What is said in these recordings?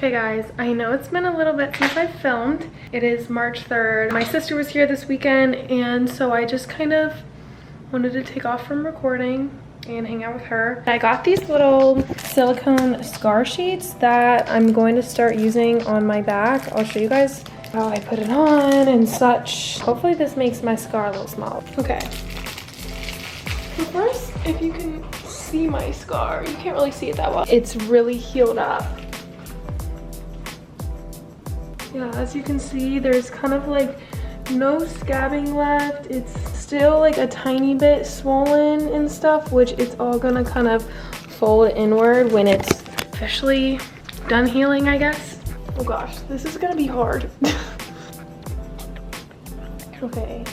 Okay guys, I know it's been a little bit since I filmed. It is March 3rd. My sister was here this weekend, and so I just kind of wanted to take off from recording and hang out with her. I got these little silicone scar sheets that I'm going to start using on my back. I'll show you guys how I put it on and such. Hopefully this makes my scar a little smaller. Okay. So first, if you can see my scar, you can't really see it that well. It's really healed up. Yeah, as you can see, there's kind of like no scabbing left. It's still like a tiny bit swollen and stuff, which it's all gonna kind of fold inward when it's officially done healing, I guess. Oh gosh, this is gonna be hard. Okay.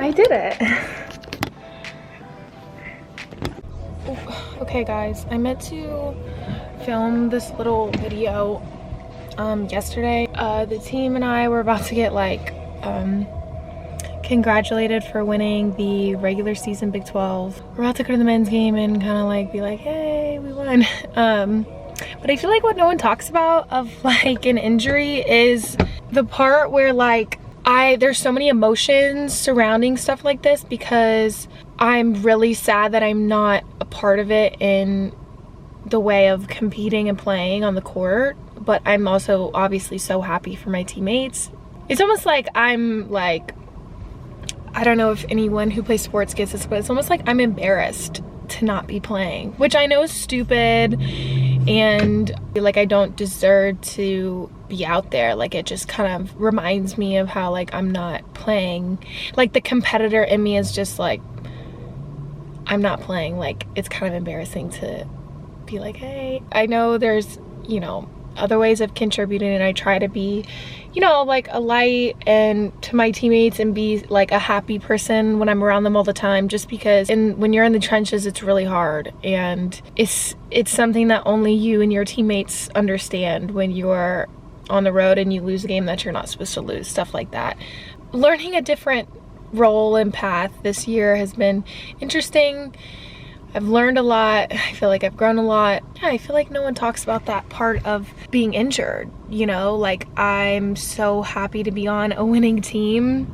I did it. Okay guys, I meant to film this little video yesterday. The team and I were about to get like congratulated for winning the regular season Big 12. We're about to go to the men's game and kind of like be like, hey, we won. But I feel like what no one talks about of like an injury is the part where like there's so many emotions surrounding stuff like this, because I'm really sad that I'm not a part of it in the way of competing and playing on the court, but I'm also obviously so happy for my teammates. It's almost like I'm like, I don't know if anyone who plays sports gets this, but it's almost like I'm embarrassed to not be playing, which I know is stupid and like I don't deserve to be out there. Like it just kind of reminds me of how like I'm not playing. Like the competitor in me is just like, I'm not playing. Like it's kind of embarrassing to be like, hey, I know there's, you know, other ways of contributing, and I try to be, you know, like a light and to my teammates and be like a happy person when I'm around them all the time, just because when you're in the trenches it's really hard, and it's something that only you and your teammates understand when you're on the road and you lose a game that you're not supposed to lose, stuff like that. Learning a different role and path this year has been interesting. I've learned a lot. I feel like I've grown a lot. Yeah, I feel like no one talks about that part of being injured, you know? Like I'm so happy to be on a winning team,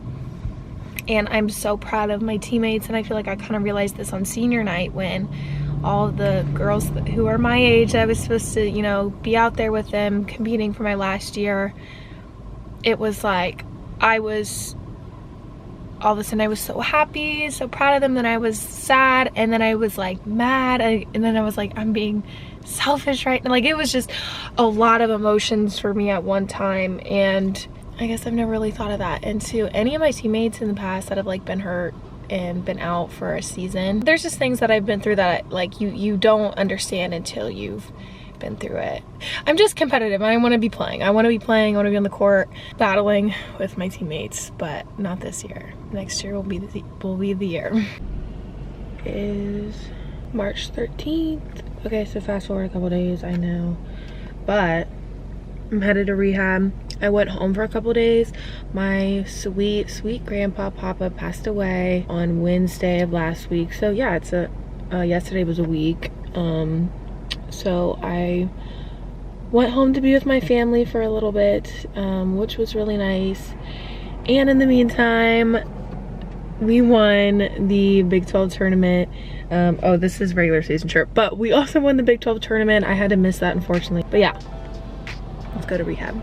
and I'm so proud of my teammates, and I feel like I kind of realized this on senior night when all of the girls who are my age, I was supposed to, you know, be out there with them competing for my last year. It was like all of a sudden I was so happy, so proud of them, then I was sad, and then I was like mad, and then I was like, I'm being selfish right now. Like it was just a lot of emotions for me at one time, and I guess I've never really thought of that. And to any of my teammates in the past that have like been hurt and been out for a season, there's just things that I've been through that like you don't understand until you've been through it. I'm just competitive. I want to be playing. I want to be playing. I want to be on the court battling with my teammates, but not this year. Next year will be the year. It is March 13th. Okay, so fast forward a couple days, I know, but I'm headed to rehab. I went home for a couple days. My sweet grandpa Papa passed away on Wednesday of last week. So yeah, it's yesterday was a week. So I went home to be with my family for a little bit, which was really nice. And in the meantime, we won the Big 12 tournament. Oh, this is regular season shirt, but we also won the Big 12 tournament. I had to miss that, unfortunately. But yeah, let's go to rehab.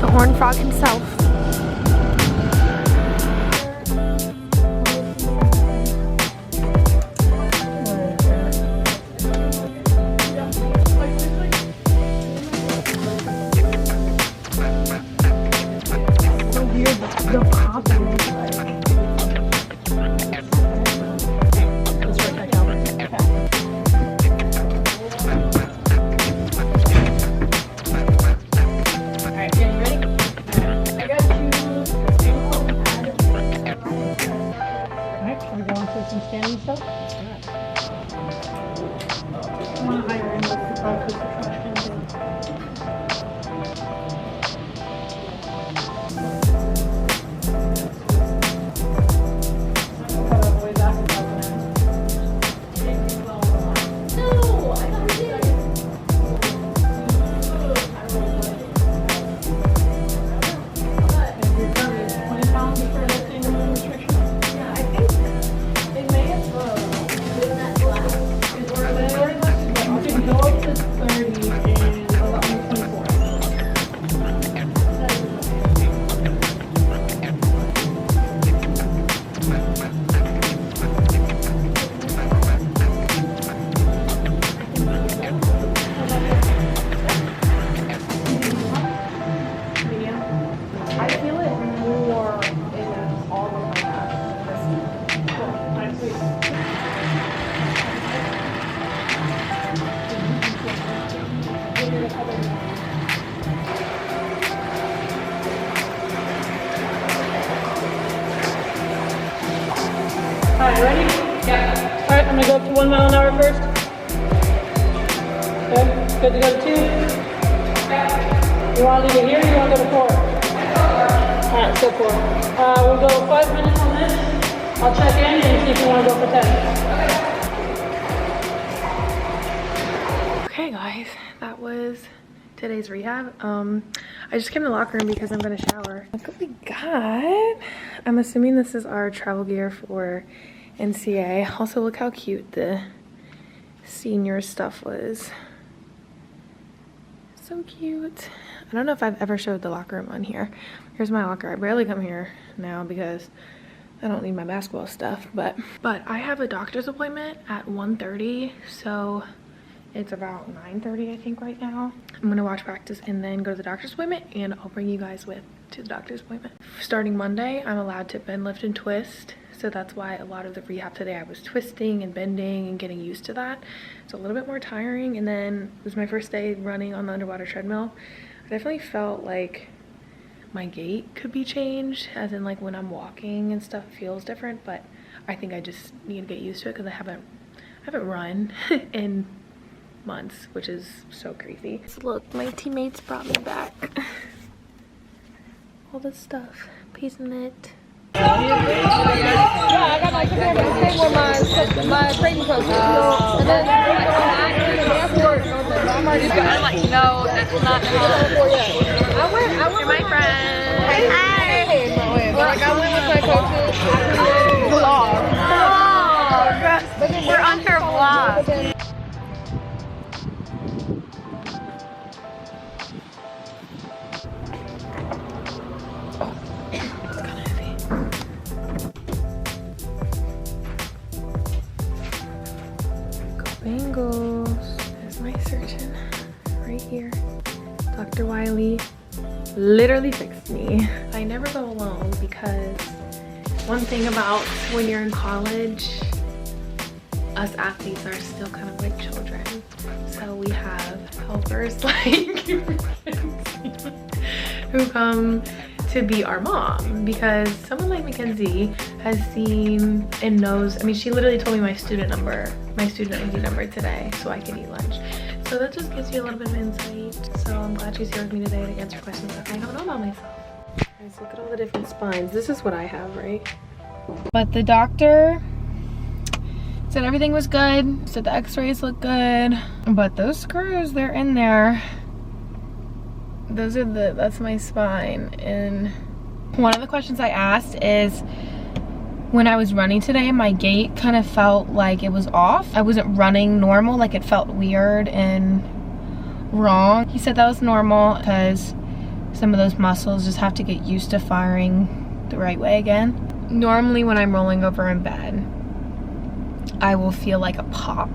The horned frog himself. want to hire in the construction. Alright, ready? Yeah. Alright, I'm gonna go up to 1 mile an hour first. Okay, good to go to 2. Yeah. You wanna leave it here or you wanna go to 4? Alright, so 4. We'll go 5 minutes on this. I'll check in and see if you wanna go for 10. Okay guys, that was today's rehab. I just came to the locker room because I'm gonna shower. Look what we got. I'm assuming this is our travel gear for NCA. Also, look how cute the senior stuff was. So cute. I don't know if I've ever showed the locker room on here. Here's my locker. I barely come here now because I don't need my basketball stuff, but I have a doctor's appointment at 1:30, so it's about 9:30 I think right now. I'm gonna watch practice and then go to the doctor's appointment, and I'll bring you guys with to the doctor's appointment. Starting Monday, I'm allowed to bend, lift, and twist. So that's why a lot of the rehab today I was twisting and bending and getting used to that. It's a little bit more tiring, and then it was my first day running on the underwater treadmill. I definitely felt like my gait could be changed, as in like when I'm walking and stuff feels different, but I think I just need to get used to it because I haven't run in months, which is so crazy. So look, my teammates brought me back all this stuff, piecing it. Yeah, I got my computer the same with my training coach. And then I'm like, no, that's not how. I went You're my friend. Hi. Like, I went with my coaches. Vlog. We're on her vlog. Bengals. There's my surgeon right here. Dr. Wiley literally fixed me. I never go alone because one thing about when you're in college, us athletes are still kind of like children. So we have helpers like who come to be our mom, because someone like Mackenzie has seen and knows. I mean, she literally told me my student ID number today so I could eat lunch. So that just gives you a little bit of insight. So I'm glad she's here with me today to answer questions that I don't know about myself. Guys, look at all the different spines. This is what I have, right? But the doctor said everything was good. Said the x-rays look good. But those screws, they're in there. That's my spine. And one of the questions I asked is, when I was running today, my gait kind of felt like it was off. I wasn't running normal, like it felt weird and wrong. He said that was normal because some of those muscles just have to get used to firing the right way again. Normally when I'm rolling over in bed, I will feel like a pop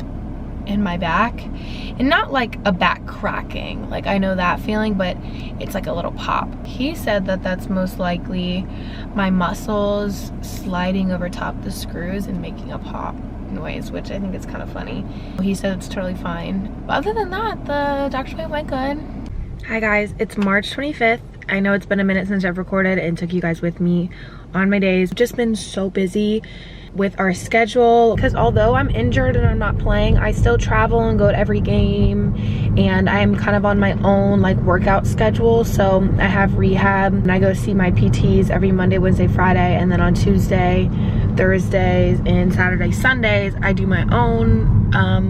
in my back, and not like a back cracking, like I know that feeling, but it's like a little pop. He said that that's most likely my muscles sliding over top the screws and making a pop noise, which I think is kind of funny. He said it's totally fine, but other than that, the doctor's appointment went good. Hi guys, it's March 25th. I know it's been a minute since I've recorded and took you guys with me on my days. Just been so busy with our schedule, because although I'm injured and I'm not playing, I still travel and go to every game, and I'm kind of on my own like workout schedule. So I have rehab and I go see my PTs every Monday, Wednesday, Friday, and then on Tuesday, Thursdays, and Saturday, Sundays I do my own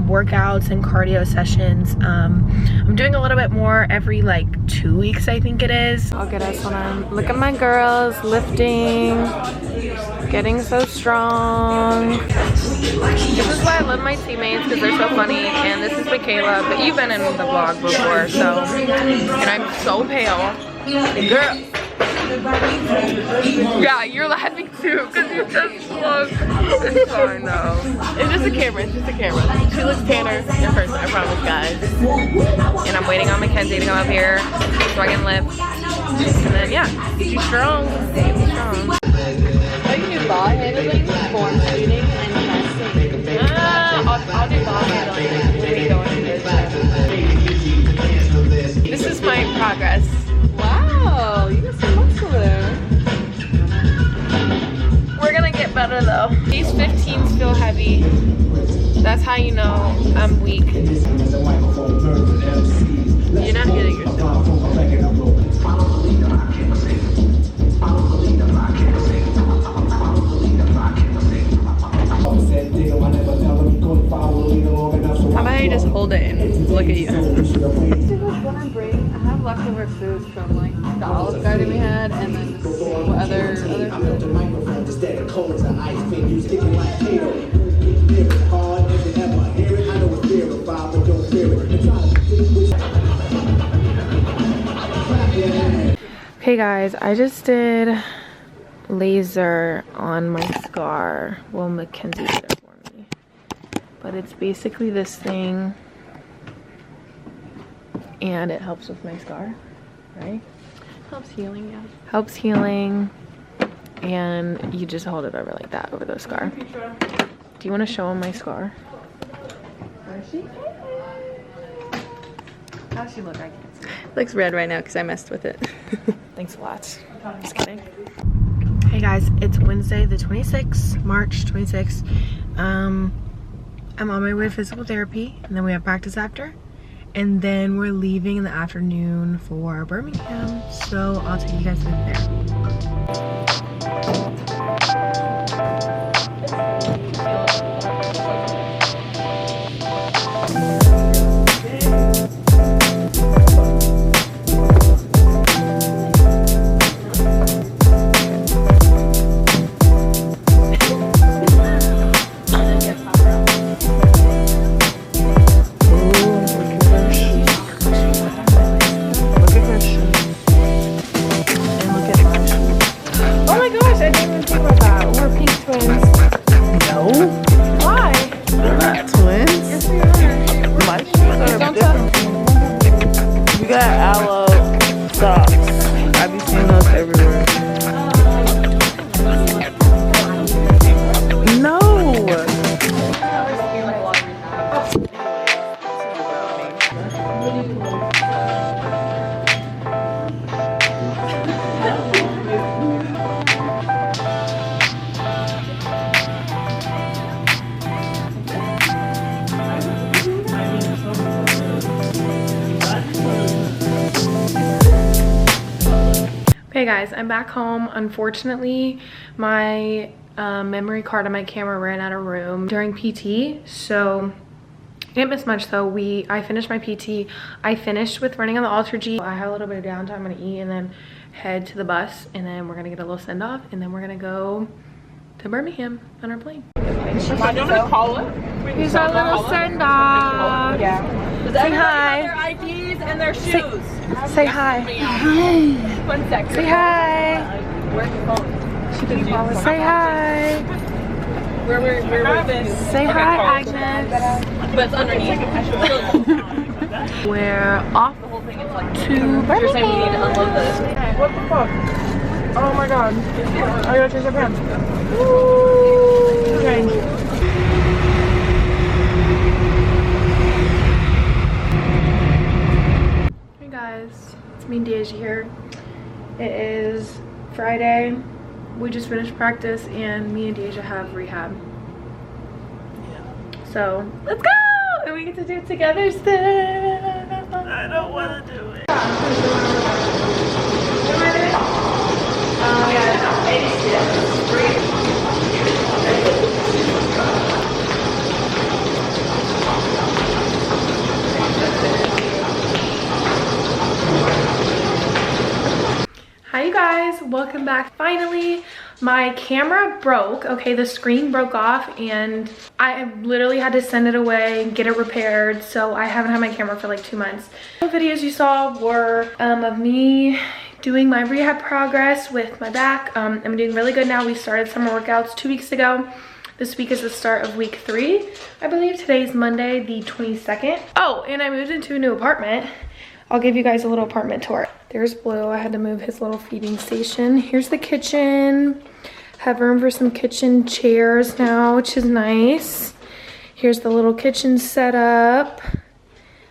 workouts and cardio sessions. I'm doing a little bit more every like 2 weeks, I think it is. I'll get us on. Look at my girls lifting, getting so strong. This is why I love my teammates, because they're so funny. And this is Michaela, but you've been in the vlog before, so. And I'm so pale, girl. Yeah, you're laughing too, because you just look. It's fine though. It's just a camera. It's just a camera. She looks tanner in person, I promise, guys. And I'm waiting on Mackenzie to come up here so I can lift. And then yeah, get you strong. Get me strong. I can do ball handling, form shooting, and testing. I'll do ball handling when we go into this. This is my progress. Wow, you got some muscle there. We're gonna get better though. These 15s feel heavy. That's how you know I'm weak. You're not getting yourself. How about you just hold it and look at you? When I bring, I have leftover food from like the Olive Garden we had, and then what other food. Okay guys, I just did laser on my scar. Well, Mackenzie did it for me. But it's basically this thing, and it helps with my scar, right? Helps healing, yeah. Helps healing, and you just hold it over like that, over the scar. Do you want to show them my scar? Where is she? How's she look? I can't see. Looks red right now because I messed with it. Thanks a lot. Just kidding. Hey guys, it's Wednesday the 26th, March 26th. I'm on my way to physical therapy, and then we have practice after, and then we're leaving in the afternoon for Birmingham, so I'll take you guys with me there. Okay guys, I'm back home. Unfortunately, my memory card on my camera ran out of room during PT, so I didn't miss much though. I finished my PT. I finished with running on the Alter G. I have a little bit of downtime. I'm gonna eat and then head to the bus, and then we're gonna get a little send off, and then we're gonna go to Birmingham on our plane. Here's our little send off. Yeah. Say hi. Their IDs and their shoes. Say hi. Hi. 1 second. Say hi. Where's the phone? She didn't follow. Say hi. Where this? Say hi, Agnes. But it's underneath. We're off The whole thing is like to You're saying we need to Birmingham. unload this. What the fuck? Oh my god. I gotta change my pants. Change. Hey guys, it's me and Deja here. It is Friday, we just finished practice and me and Deja have rehab. So let's go! And we get to do it together still. I don't want to do it. What am I doing? Hi you guys, welcome back. Finally, my camera broke. Okay, the screen broke off and I literally had to send it away and get it repaired. So I haven't had my camera for like 2 months. The videos you saw were of me doing my rehab progress with my back. I'm doing really good now. We started summer workouts 2 weeks ago. This week is the start of week 3. I believe today's Monday, the 22nd. Oh, and I moved into a new apartment. I'll give you guys a little apartment tour. There's Blue. I had to move his little feeding station. Here's the kitchen. Have room for some kitchen chairs now, which is nice. Here's the little kitchen setup.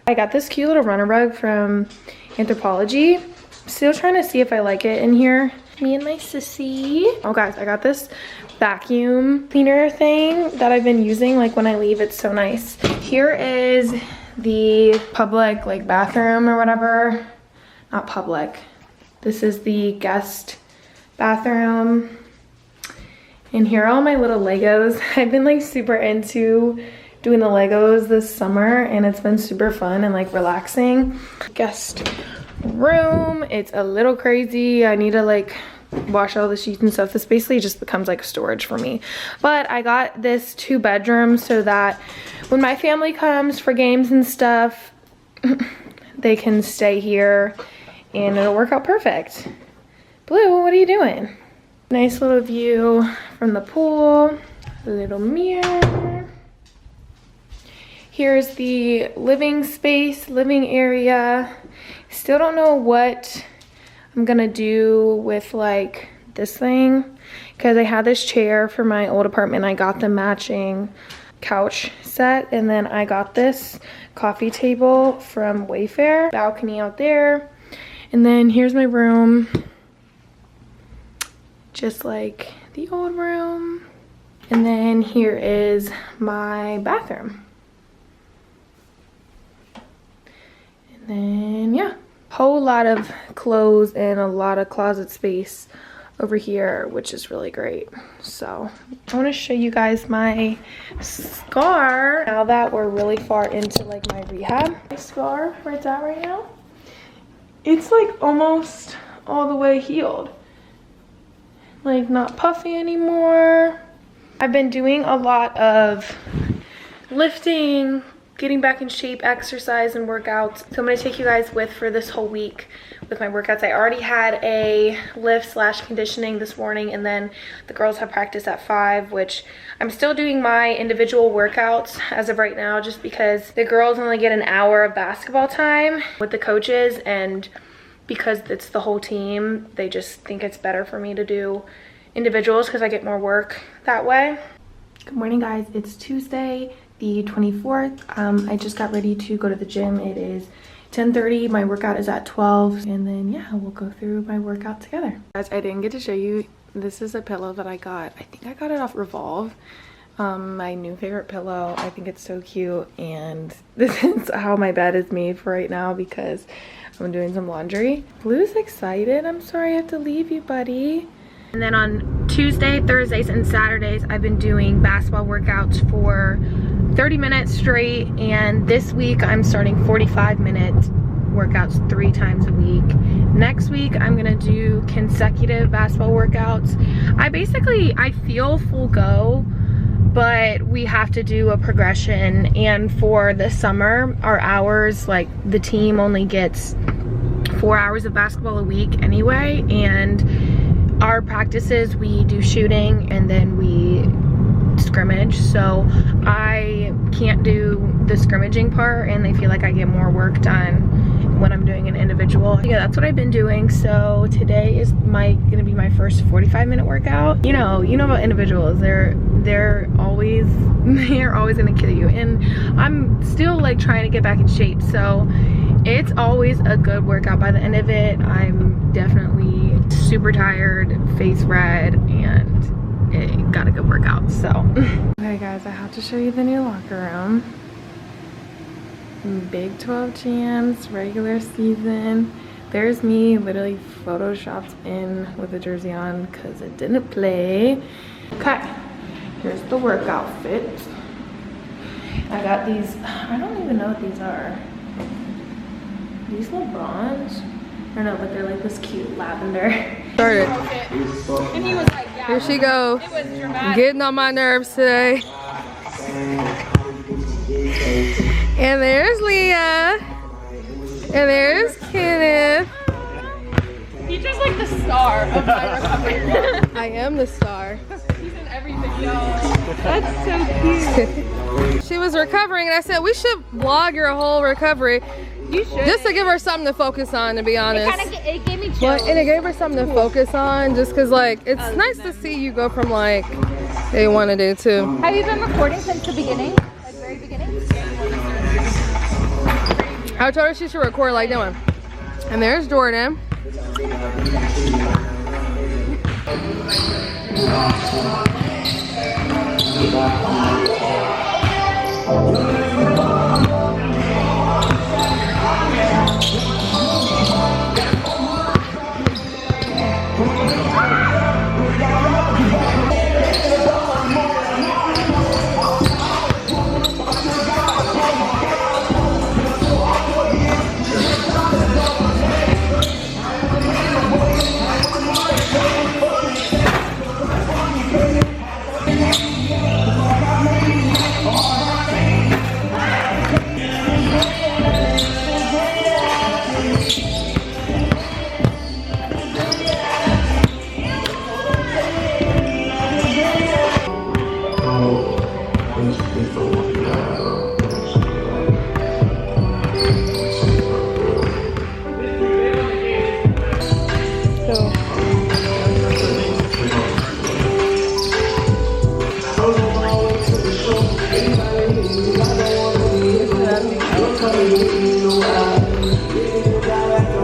I got this cute little runner rug from Anthropologie. Still trying to see if I like it in here. Me and my sissy. Oh guys, I got this vacuum cleaner thing that I've been using like when I leave. It's so nice. Here is the public like bathroom or whatever. Not public. This is the guest bathroom. And here are all my little Legos. I've been like super into doing the Legos this summer and it's been super fun and like relaxing. Guest room. It's a little crazy. I need to like wash all the sheets and stuff. This basically just becomes like storage for me. But I got this 2 bedrooms so that when my family comes for games and stuff, they can stay here and it'll work out perfect. Blue, what are you doing? Nice little view from the pool. A little mirror. Here's the living space, living area. Still don't know what I'm gonna do with like this thing because I had this chair for my old apartment. I got the matching couch set and then I got this coffee table from Wayfair. Balcony out there. And then here's my room. Just like the old room. And then here is my bathroom. And then yeah. Whole lot of clothes and a lot of closet space over here, which is really great. So I want to show you guys my scar now that we're really far into like my rehab. My scar, where it's at right now, it's like almost all the way healed. Like not puffy anymore. I've been doing a lot of lifting, getting back in shape, exercise and workouts. So I'm gonna take you guys with for this whole week with my workouts. I already had a lift / conditioning this morning and then the girls have practice at 5, which I'm still doing my individual workouts as of right now just because the girls only get an hour of basketball time with the coaches and because it's the whole team, they just think it's better for me to do individuals because I get more work that way. Good morning guys, it's Tuesday the 24th. I just got ready to go to the gym. It is 10:30. My workout is at 12 and then yeah, we'll go through my workout together. Guys, I didn't get to show you, this is a pillow that I got. I think I got it off Revolve. My new favorite pillow. I think it's so cute and this is how my bed is made for right now because I'm doing some laundry. Blue's excited. I'm sorry I have to leave you, buddy. And then on Tuesday, Thursdays, and Saturdays, I've been doing basketball workouts for 30 minutes straight. And this week, I'm starting 45-minute workouts 3 times a week. Next week, I'm gonna do consecutive basketball workouts. I feel full go, but we have to do a progression. And for the summer, our hours, like the team only gets 4 hours of basketball a week anyway. And our practices, we do shooting and then we scrimmage, so I can't do the scrimmaging part and I feel like I get more work done when I'm doing an individual. Yeah, that's what I've been doing. So today is gonna be my first 45-minute workout. You know about individuals, they're always gonna kill you, and I'm still like trying to get back in shape, so it's always a good workout. By the end of it, I'm definitely super tired, face red, and it got a good workout, so. Okay guys, I have to show you the new locker room. Big 12 champs, regular season. There's me literally photoshopped in with a jersey on because it didn't play. Okay, here's the workout fit. I got these, I don't even know what these are. These LeBrons? I don't know, but they're like this cute lavender. Started. And he was like, yeah. Here she goes. It was dramatic. Getting on my nerves today. And there's Leah. And there's Kenneth. He's just like the star of my recovery. I am the star. He's in every video. That's so cute. She was recovering and I said we should vlog your whole recovery. You should. Just to give her something to focus on, to be honest. It gave me chills. Well, and it gave her something to focus on, just because, like, it's nice to see you go from, like, day one to day two. Have you been recording since the beginning? Like very beginning? I told her she should record like doing. And there's Jordan.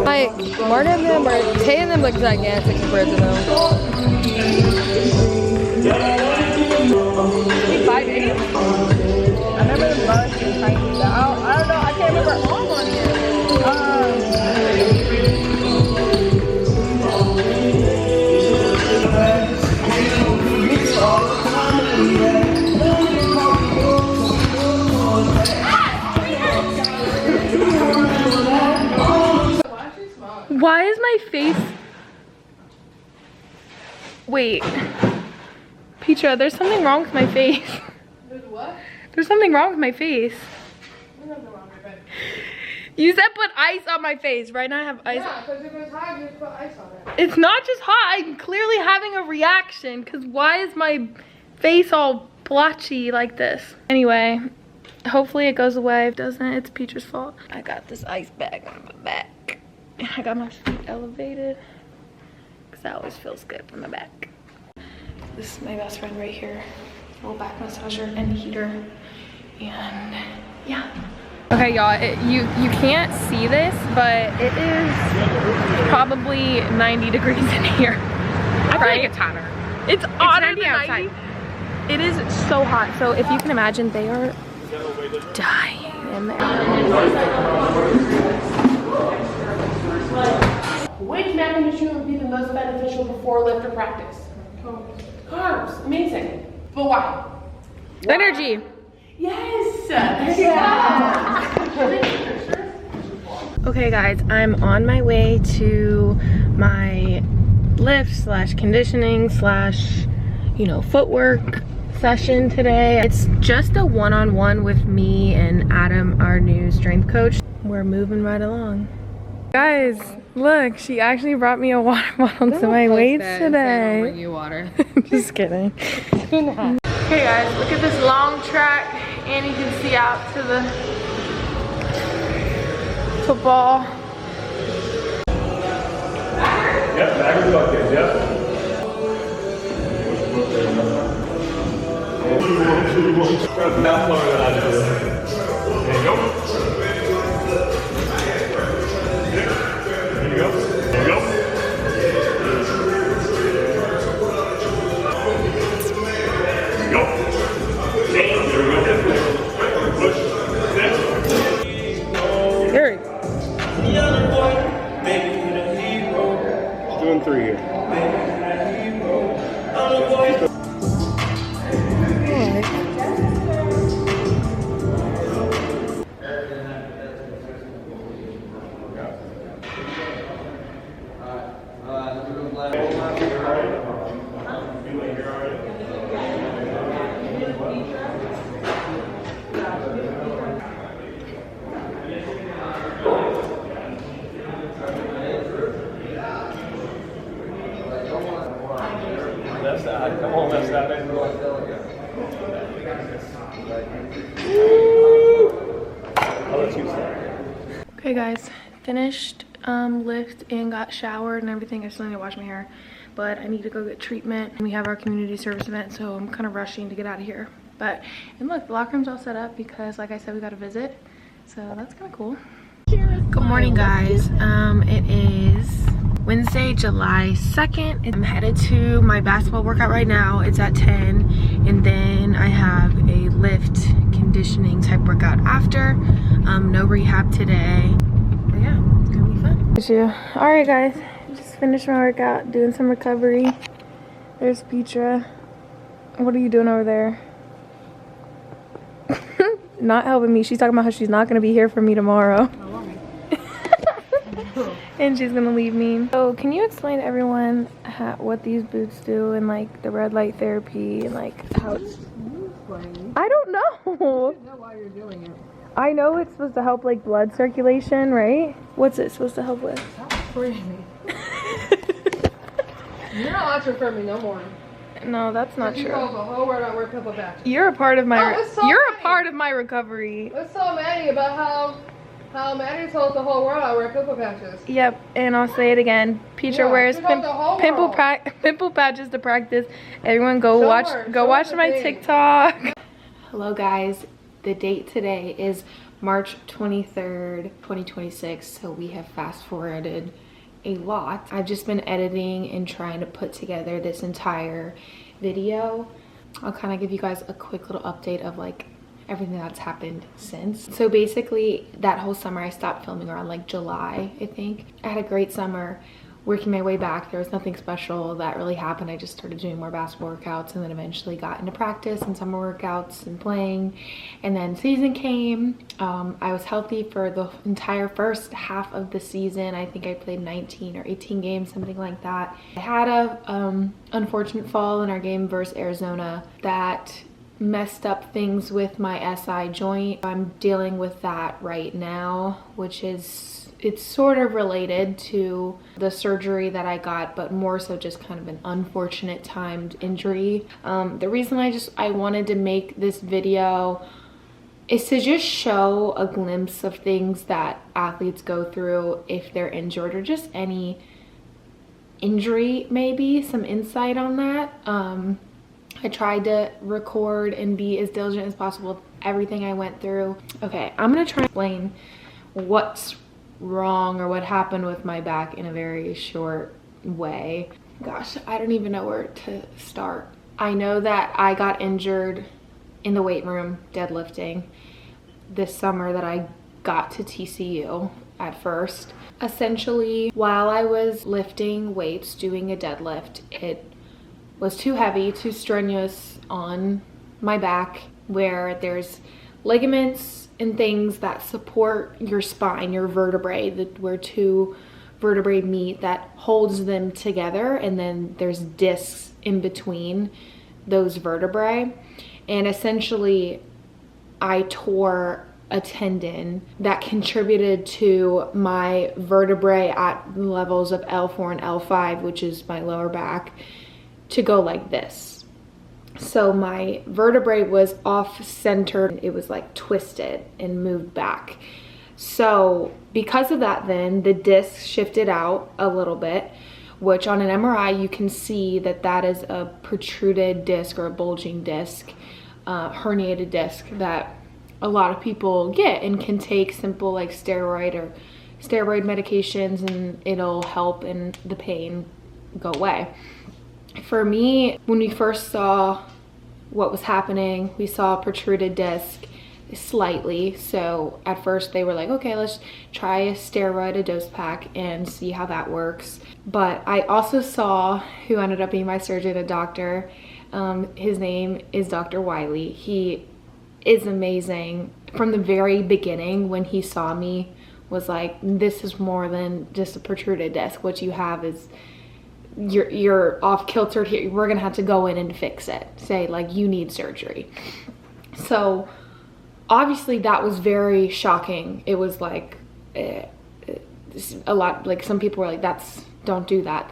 Like, Marta and them are, Tay and them look gigantic compared to them. 5'8". I remember the bus was tiny. I don't know. I can't remember all on here. Why is my face? Wait. Petra, there's something wrong with my face. There's what? There's something wrong with my face. There's nothing wrong with it. You said put ice on my face. Right now I have ice. Yeah, because if it's hot, you just put ice on it. It's not just hot. I'm clearly having a reaction because why is my face all blotchy like this? Anyway, hopefully it goes away. If it doesn't, it's Petra's fault. I got this ice bag on my back. I got my feet elevated because that always feels good on my back. This is my best friend right here. Little back massager and heater. And yeah. Okay, y'all, you can't see this, but it is probably 90 degrees in here. I feel like it's hotter. It's hotter than 90. It is so hot. So if you can imagine, they are dying in there. Which macronutrient would be the most beneficial before lift or practice? Carbs. Amazing. But why? Energy. Yes. Yeah. Okay guys, I'm on my way to my lift slash conditioning slash, you know, footwork session today. It's just a one-on-one with me and Adam, our new strength coach. We're moving right along. Guys, look, she actually brought me a water bottle to my weights today. Bring you water. Just kidding. Okay guys, look at this long track and you can see out to the football. Yep, Bagger's bucket, yep. Not slower than I do. There you go. There you go. There you go. let you start. Okay guys, finished lift and got showered and everything. I still need to wash my hair, but I need to go get treatment. We have our community service event, so I'm kind of rushing to get out of here. But, and look, the locker room's all set up because like I said, we got a visit. So that's kind of cool. Good morning guys. It is Wednesday, July 2nd. I'm headed to my basketball workout right now. It's at 10, and then I have a lift conditioning type workout after. No rehab today. But yeah, it's gonna be fun. All right guys, just finished my workout, doing some recovery. There's Petra. What are you doing over there? Not helping me. She's talking about how she's not gonna be here for me tomorrow. And she's gonna leave me. So can you explain to everyone what these boots do and like the red light therapy and like how it's... I don't know. You know why you're doing it. I know it's supposed to help like blood circulation, right? What's it supposed to help with? Stop referring me. You're not allowed to refer me no more. No, that's not You true. told the whole world I wear pimple patches. You're a part of my Oh, it's so you're funny. a part of my recovery. Let's tell Maddie about how Maddie told the whole world I wear pimple patches. Yep, and I'll say it again. Petra Yeah, wears she told the whole pimple world. pimple patches to practice. Everyone go Show watch her, go show watch her my the thing. TikTok. Hello guys. The date today is March 23rd, 2026. So we have fast forwarded a lot. I've just been editing and trying to put together this entire video. I'll kind of give you guys a quick little update of like everything that's happened since. So basically that whole summer I stopped filming around like July, I think. I had a great summer working my way back. There was nothing special that really happened. I just started doing more basketball workouts and then eventually got into practice and summer workouts and playing. And then season came. I was healthy for the entire first half of the season. I think I played 19 or 18 games, something like that. I had a unfortunate fall in our game versus Arizona that messed up things with my SI joint. I'm dealing with that right now, which is, it's sort of related to the surgery that I got, but more so just kind of an unfortunate timed injury. The reason I wanted to make this video is to just show a glimpse of things that athletes go through if they're injured, or just any injury, maybe some insight on that. I tried to record and be as diligent as possible with everything I went through. Okay, I'm gonna try to explain what's wrong or what happened with my back in a very short way. Gosh, I don't even know where to start. I know that I got injured in the weight room deadlifting this summer that I got to TCU at first. Essentially, while I was lifting weights, doing a deadlift, it was too heavy, too strenuous on my back, where there's ligaments and things that support your spine, your vertebrae, where two vertebrae meet, that holds them together, and then there's discs in between those vertebrae. And essentially I tore a tendon that contributed to my vertebrae at levels of L4 and L5, which is my lower back, to go like this. So my vertebrae was off center. It was like twisted and moved back. So because of that, then the disc shifted out a little bit, which on an MRI you can see that that is a protruded disc or a bulging disc, herniated disc that a lot of people get and can take simple like steroid medications and it'll help and the pain go away. For me, when we first saw what was happening, we saw a protruded disc slightly. So at first they were like, okay, let's try a steroid, a dose pack, and see how that works. But I also saw, who ended up being my surgeon, a doctor. His name is Dr. Wiley. He is amazing. From the very beginning, when he saw me, was like, this is more than just a protruded disc. What you have is you're off kilter here. We're gonna have to go in and fix it. Say like you need surgery. So obviously that was very shocking. It was like a lot, like some people were like, don't do that.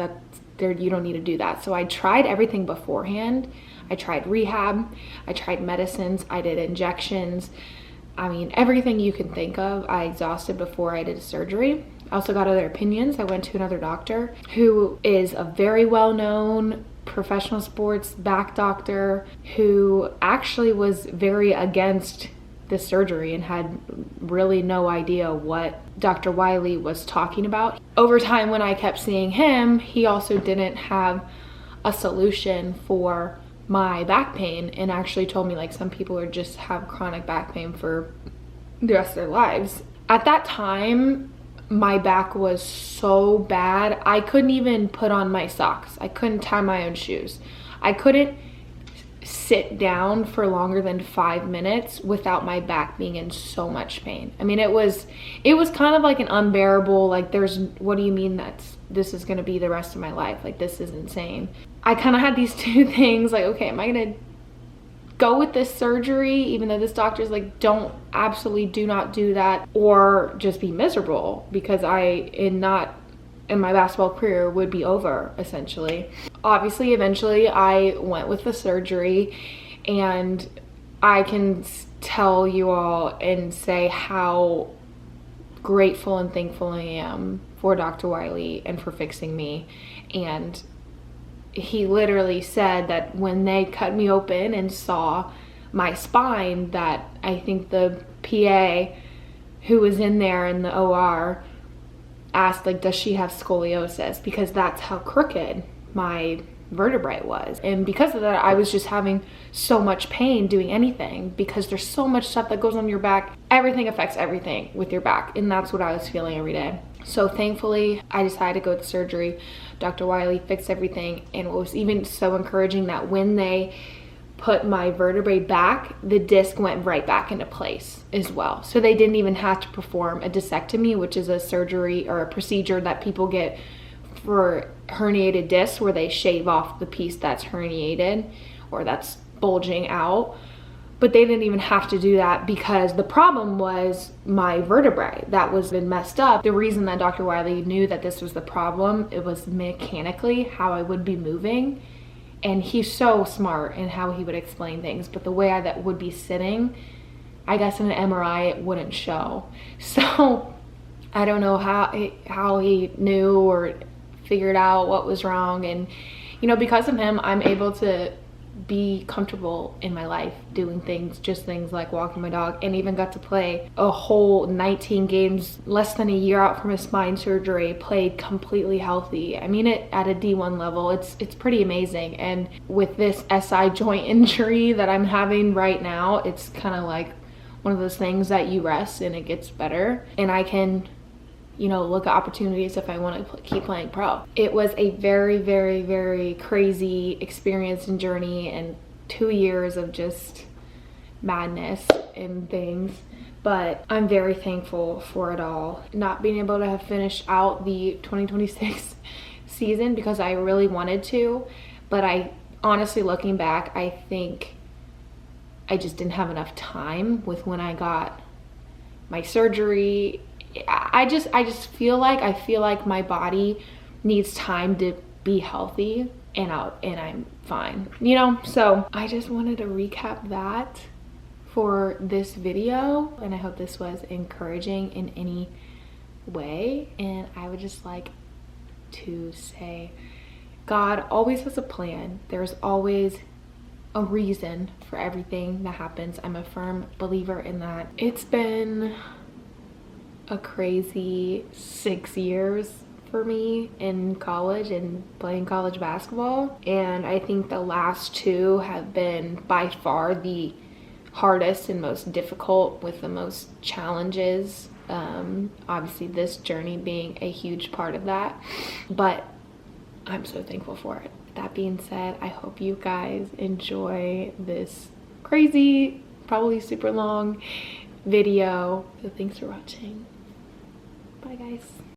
You don't need to do that. So I tried everything beforehand. I tried rehab, I tried medicines, I did injections. I mean, everything you can think of, I exhausted before I did surgery. I also got other opinions. I went to another doctor who is a very well-known professional sports back doctor who actually was very against the surgery and had really no idea what Dr. Wiley was talking about. Over time, when I kept seeing him, he also didn't have a solution for my back pain, and actually told me like some people are just have chronic back pain for the rest of their lives. At that time, my back was so bad, I couldn't even put on my socks. I couldn't tie my own shoes. I couldn't sit down for longer than 5 minutes without my back being in so much pain. I mean, it was kind of like an unbearable, like what do you mean this is gonna be the rest of my life? Like, this is insane. I kind of had these two things, like, okay, am I gonna go with this surgery even though this doctor's like, absolutely do not do that, or just be miserable because in my basketball career would be over essentially. Obviously, eventually I went with the surgery, and I can tell you all and say how grateful and thankful I am for Dr. Wiley and for fixing me. And he literally said that when they cut me open and saw my spine, that I think the PA who was in there in the OR asked, like, does she have scoliosis? Because that's how crooked my vertebrae was. And because of that, I was just having so much pain doing anything, because there's so much stuff that goes on your back. Everything affects everything with your back, and that's what I was feeling every day. So thankfully, I decided to go with surgery. Dr. Wiley fixed everything, and it was even so encouraging that when they put my vertebrae back, the disc went right back into place as well. So they didn't even have to perform a discectomy, which is a surgery or a procedure that people get for herniated discs, where they shave off the piece that's herniated or that's bulging out. But they didn't even have to do that, because the problem was my vertebrae that was been messed up. The reason that Dr. Wiley knew that this was the problem, it was mechanically how I would be moving. And he's so smart in how he would explain things, but the way that would be sitting, I guess in an MRI it wouldn't show. So I don't know how he knew or figured out what was wrong. And you know, because of him, I'm able to be comfortable in my life doing things like walking my dog, and even got to play a whole 19 games less than a year out from a spine surgery, played completely healthy. I mean, it at a D1 level, it's pretty amazing. And with this SI joint injury that I'm having right now, it's kind of like one of those things that you rest and it gets better, and I can, you know, look at opportunities if I want to keep playing pro. It was a very, very, very crazy experience and journey, and 2 years of just madness and things. But I'm very thankful for it all. Not being able to have finished out the 2026 season because I really wanted to, but I honestly, looking back, I think I just didn't have enough time with when I got my surgery. I just feel like my body needs time to be healthy, and I'm fine, you know? So I just wanted to recap that for this video, and I hope this was encouraging in any way. And I would just like to say, God always has a plan. There's always a reason for everything that happens. I'm a firm believer in that. It's been a crazy 6 years for me in college and playing college basketball, and I think the last 2 have been by far the hardest and most difficult, with the most challenges. Obviously this journey being a huge part of that, but I'm so thankful for it. That being said, I hope you guys enjoy this crazy, probably super long video. So thanks for watching. Bye guys.